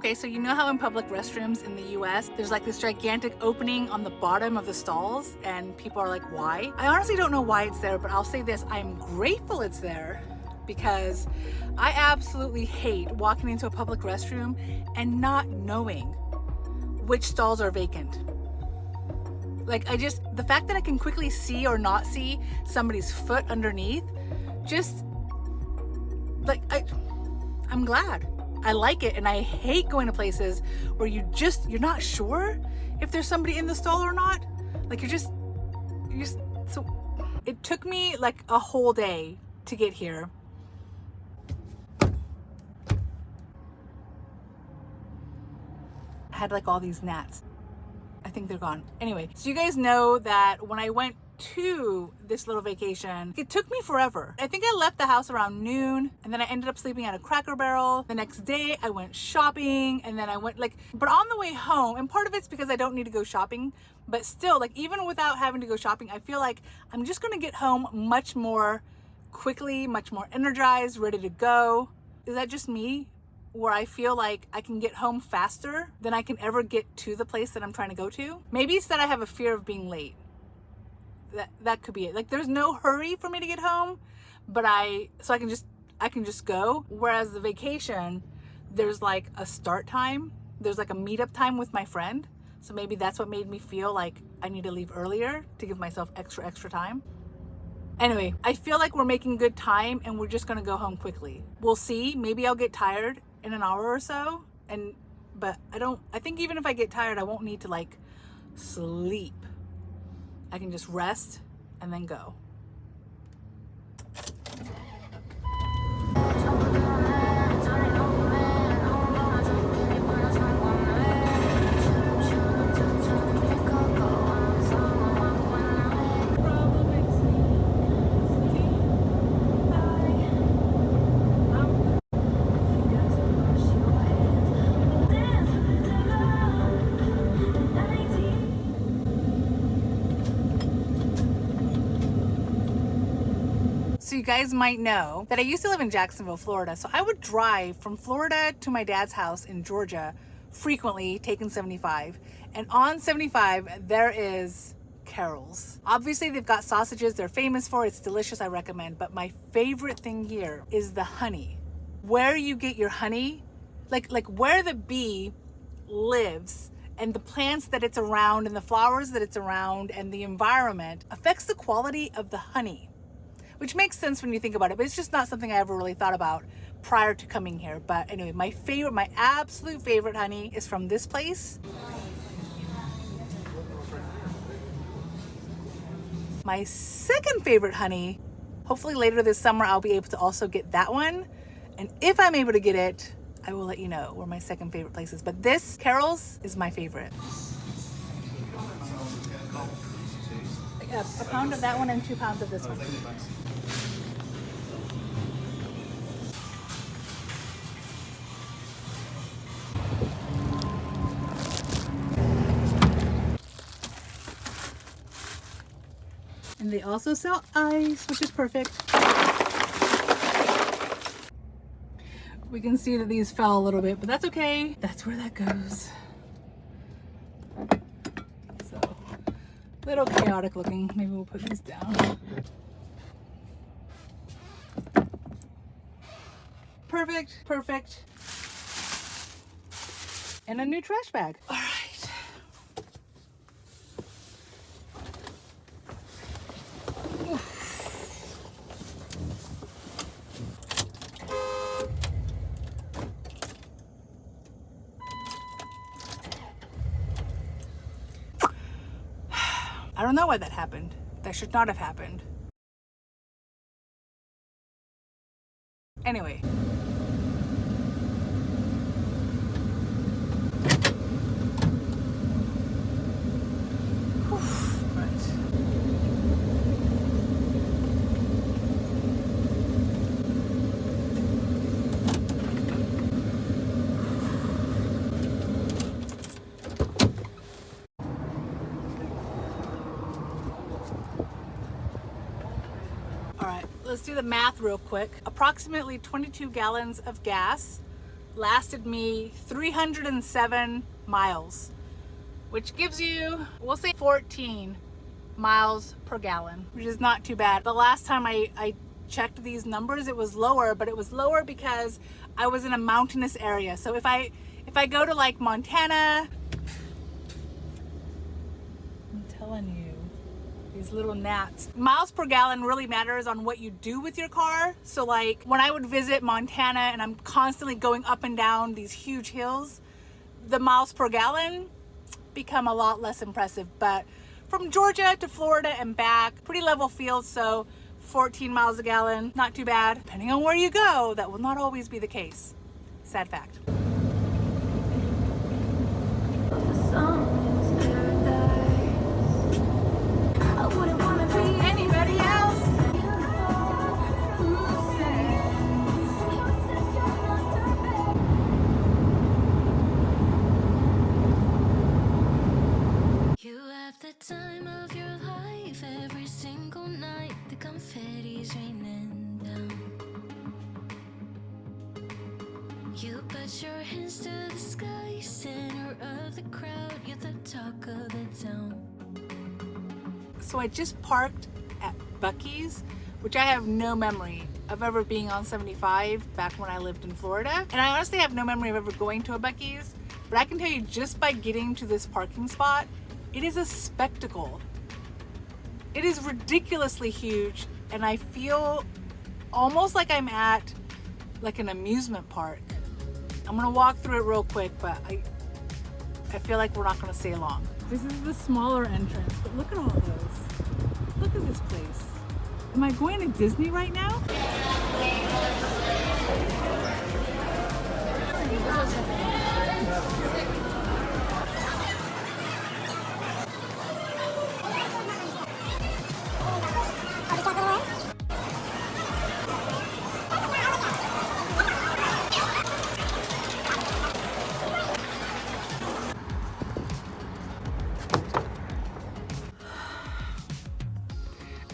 Okay, so you know how in public restrooms in the US, there's like this gigantic opening on the bottom of the stalls and people are like, why? I honestly don't know why it's there, but I'll say this, I'm grateful it's there because I absolutely hate walking into a public restroom and not knowing which stalls are vacant. Like the fact that I can quickly see or not see somebody's foot underneath, just like, I'm glad. I like it, and I hate going to places where you're not sure if there's somebody in the stall or not. Like so it took me like a whole day to get here. I had like all these gnats. I think they're gone. Anyway, so you guys know that when I went to this little vacation, it took me forever. I think I left the house around noon and then I ended up sleeping at a Cracker Barrel. The next day I went shopping and then I went but on the way home, and part of it's because I don't need to go shopping, but still, like, even without having to go shopping, I feel like I'm just gonna get home much more quickly, much more energized, ready to go. Is that just me? Where I feel like I can get home faster than I can ever get to the place that I'm trying to go to. Maybe it's that I have a fear of being late. That could be it. Like, there's no hurry for me to get home, but I can just go. Whereas the vacation, there's like a start time. There's like a meetup time with my friend. So maybe that's what made me feel like I need to leave earlier to give myself extra time. Anyway, I feel like we're making good time and we're just gonna go home quickly. We'll see. Maybe I'll get tired in an hour or so. But I think even if I get tired, I won't need to like sleep. I can just rest and then go. So you guys might know that I used to live in Jacksonville, Florida. So I would drive from Florida to my dad's house in Georgia frequently, taking 75. And on 75, there is Carol's. Obviously, they've got sausages they're famous for. It's delicious, I recommend. But my favorite thing here is the honey. Where you get your honey, like where the bee lives and the plants that it's around and the flowers that it's around and the environment affects the quality of the honey. Which makes sense when you think about it, but it's just not something I ever really thought about prior to coming here. But anyway, my absolute favorite honey is from this place. My second favorite honey, hopefully later this summer, I'll be able to also get that one. And if I'm able to get it, I will let you know where my second favorite place is. But this, Carol's, is my favorite. A pound of that one and 2 pounds of this one. And they also sell ice, which is perfect. We can see that these fell a little bit, but that's okay. That's where that goes. So, a little chaotic looking. Maybe we'll put these down. Perfect, perfect. And a new trash bag. All right. I don't know why that happened. That should not have happened. Anyway. Let's do the math real quick. Approximately 22 gallons of gas, lasted me 307 miles, which gives you, we'll say 14 miles per gallon, which is not too bad. The last time I checked these numbers, it was lower, but it was lower because I was in a mountainous area. So if I go to like Montana, I'm telling you, these little gnats. Miles per gallon really matters on what you do with your car. So like when I would visit Montana and I'm constantly going up and down these huge hills, the miles per gallon become a lot less impressive. But from Georgia to Florida and back, pretty level field, so 14 miles a gallon, not too bad. Depending on where you go, that will not always be the case. Sad fact. Anybody else? You have the time of your life every single night. The confetti's raining down. You put your hands to the sky, center of the crowd. You're the talk of the town. So I just parked at Buc-ee's, which I have no memory of ever being on 75 back when I lived in Florida. And I honestly have no memory of ever going to a Buc-ee's, but I can tell you just by getting to this parking spot, it is a spectacle. It is ridiculously huge, and I feel almost like I'm at like an amusement park. I'm gonna walk through it real quick, but I feel like we're not gonna stay long. This is the smaller entrance, but look at all those. Look at this place. Am I going to Disney right now?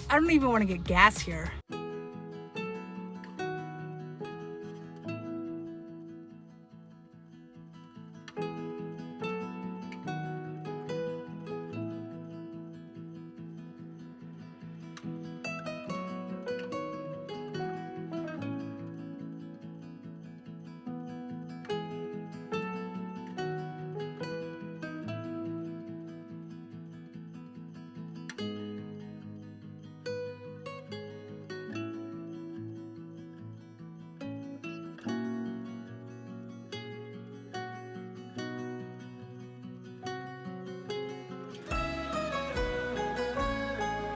I don't even want to get gas here.